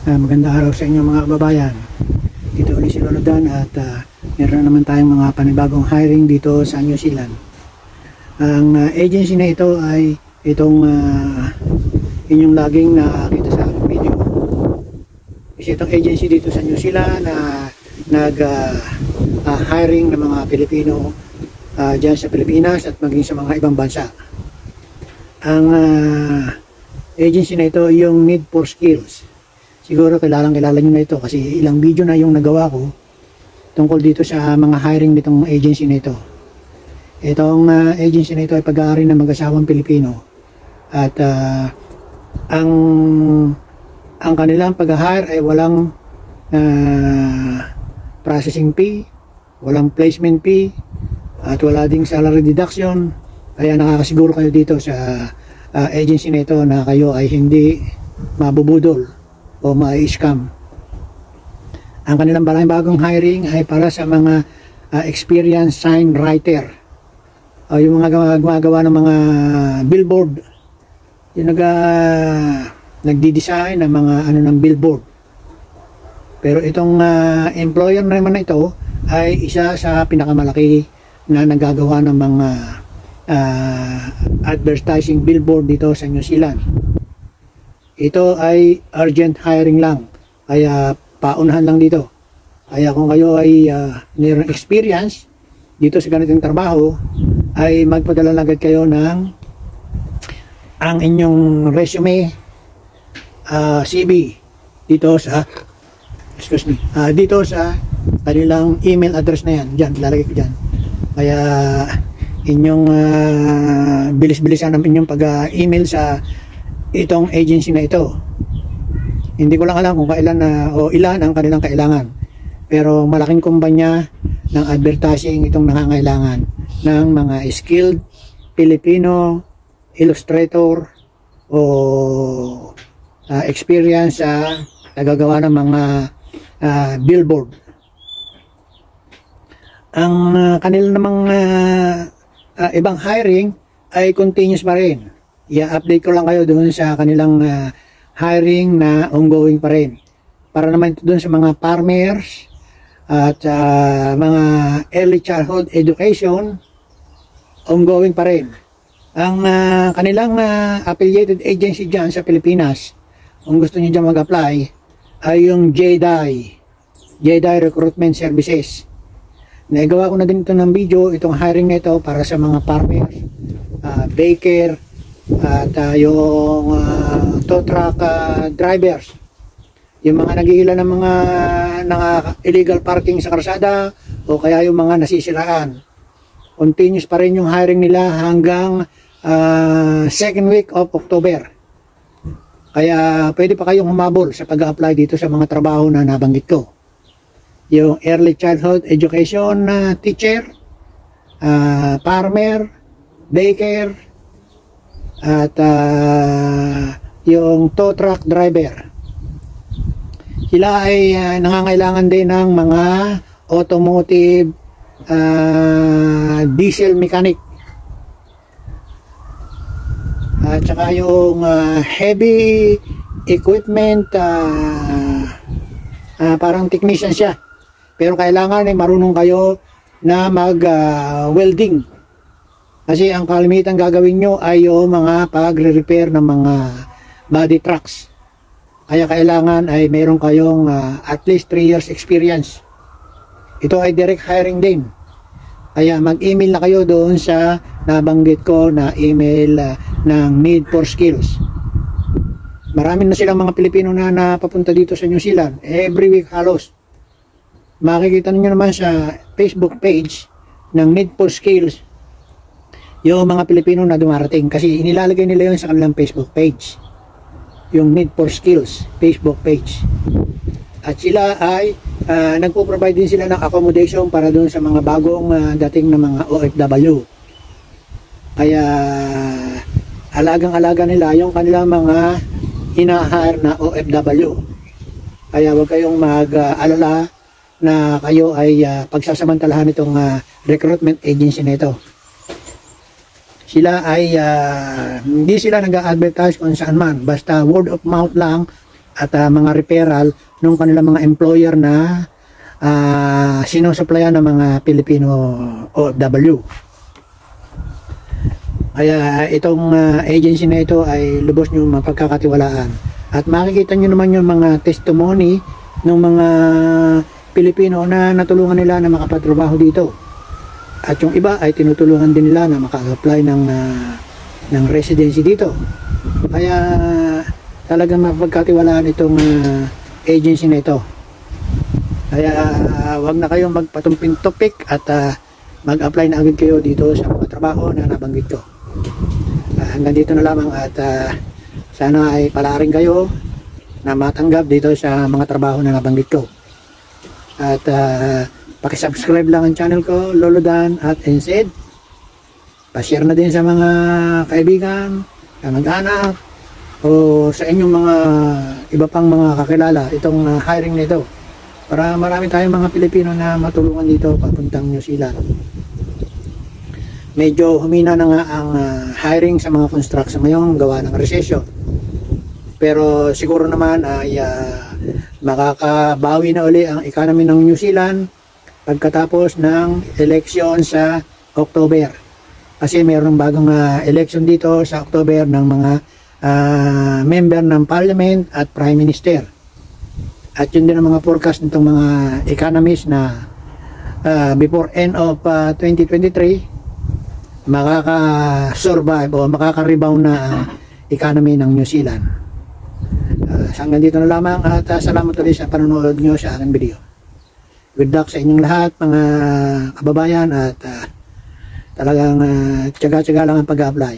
Magandang araw sa inyo mga kababayan. Dito ulit si Lolo Dan at meron naman tayong mga panibagong hiring dito sa New Zealand. Ang agency na ito ay itong inyong laging nakita sa video. Kasi itong agency dito sa New Zealand na hiring ng mga Pilipino dyan sa Pilipinas at maging sa mga ibang bansa. Ang agency na ito yung Need for Skills. Siguro kilala nyo na ito kasi ilang video na yung nagawa ko tungkol dito sa mga hiring nitong agency na ito. Itong agency na ito ay pag-aari ng mag-asawang Pilipino at ang kanilang pag-hire ay walang processing fee, walang placement fee at wala ding salary deduction. Kaya nakakasiguro kayo dito sa agency na ito na kayo ay hindi mabubudol o ma-scam. Ang kanilang bagong hiring ay para sa mga experienced sign writer o yung mga gumagawa ng mga billboard, yung nagdi-design ng mga ng billboard. Pero itong employer naman na ito ay isa sa pinakamalaki na nagagawa ng mga advertising billboard dito sa New Zealand. Ito ay urgent hiring lang, kaya paunahan lang dito. Kaya kung kayo ay mayroong experience dito sa ganitong trabaho, ay magpadala agad kayo ng ang inyong resume, CV dito sa dito sa kanilang email address na yan. Diyan, lalagay ko dyan. Kaya inyong bilis-bilisan ang inyong pag-email sa itong agency na ito. Hindi ko lang alam kung kailan o ilan ang kanilang kailangan, pero malaking kumpanya ng advertising itong nangangailangan ng mga skilled Filipino illustrator o experience sa nagagawa ng mga billboard. Ang kanilang namang ibang hiring ay continuous pa rin. I-update ko lang kayo doon sa kanilang hiring na ongoing pa rin. Para naman ito doon sa mga farmers at mga early childhood education, ongoing pa rin. Ang kanilang affiliated agency dyan sa Pilipinas, kung gusto nyo dyan mag-apply, ay yung JDI Recruitment Services. Nagawa ko na din ito ng video, itong hiring na ito para sa mga farmers, baker, at yung tow truck drivers, yung mga naghihila ng mga illegal parking sa karsada o kaya yung mga nasisiraan. Continuous pa rin yung hiring nila hanggang second week of October. Kaya pwede pa kayong humabol sa pag-apply dito sa mga trabaho na nabanggit ko. Yung early childhood education teacher, farmer, baker, at yung tow truck driver. Sila ay nangangailangan din ng mga automotive diesel mechanic at saka yung heavy equipment, parang technician siya, pero kailangan ay marunong kayo na mag welding. Kasi ang kalimitan gagawin nyo ay yung mga pagre-repair ng mga body trucks. Kaya kailangan ay meron kayong at least 3 years experience. Ito ay direct hiring din. Kaya mag-email na kayo doon sa nabanggit ko na email ng Need for Skills. Marami na silang mga Pilipino na napapunta dito sa New Zealand. Every week halos. Makikita niyo naman sa Facebook page ng Need for Skills yung mga Pilipino na dumarating, kasi inilalagay nila yun sa kanilang Facebook page, yung Need for Skills Facebook page. At sila ay nagpo-provide din sila ng accommodation para doon sa mga bagong dating na mga OFW. Kaya alagang-alaga nila yung kanilang mga hina-hire na OFW. Kaya huwag kayong mag-alala na kayo ay pagsasamantalahan itong recruitment agency na ito. Sila ay hindi sila nag-advertise kung saan man, basta word of mouth lang at mga referral ng kanilang mga employer na sinusuplayan ng mga Pilipino OFW. Kaya itong agency na ito ay lubos nyo mapagkakatiwalaan. At makikita nyo naman yung mga testimony ng mga Pilipino na natulungan nila na makapatrabaho dito. At yung iba ay tinutulungan din nila na maka-apply ng residency dito. Kaya talagang mapagkatiwalaan itong agency na ito. Kaya wag na kayong magpatumping topic at mag-apply na agad kayo dito sa mga trabaho na nabanggit ko. Hanggang dito na lamang at sana ay palaring kayo na matanggap dito sa mga trabaho na nabanggit ko. At pakisubscribe lang ang channel ko, Lolo Dan at NZ. Pa-share na din sa mga kaibigan, kamag-anak, o sa inyong mga iba pang mga kakilala itong hiring nito. Para marami tayong mga Pilipino na matulungan dito papuntang New Zealand. Medyo humina na nga ang hiring sa mga construction ngayon gawa ng recession. Pero siguro naman ay makakabawi na uli ang economy ng New Zealand pagkatapos ng election sa October. Kasi mayroong bagong election dito sa October ng mga member ng Parliament at Prime Minister. At yun din ang mga forecast nitong mga economists na before end of 2023 makaka-survive o makaka-rebound na ang economy ng New Zealand. Hanggang dito na lamang at salamat ulit sa panonood nyo sa aking video. Good luck sa inyong lahat mga kababayan at talagang tiyaga-tiyaga lang ang pag-apply.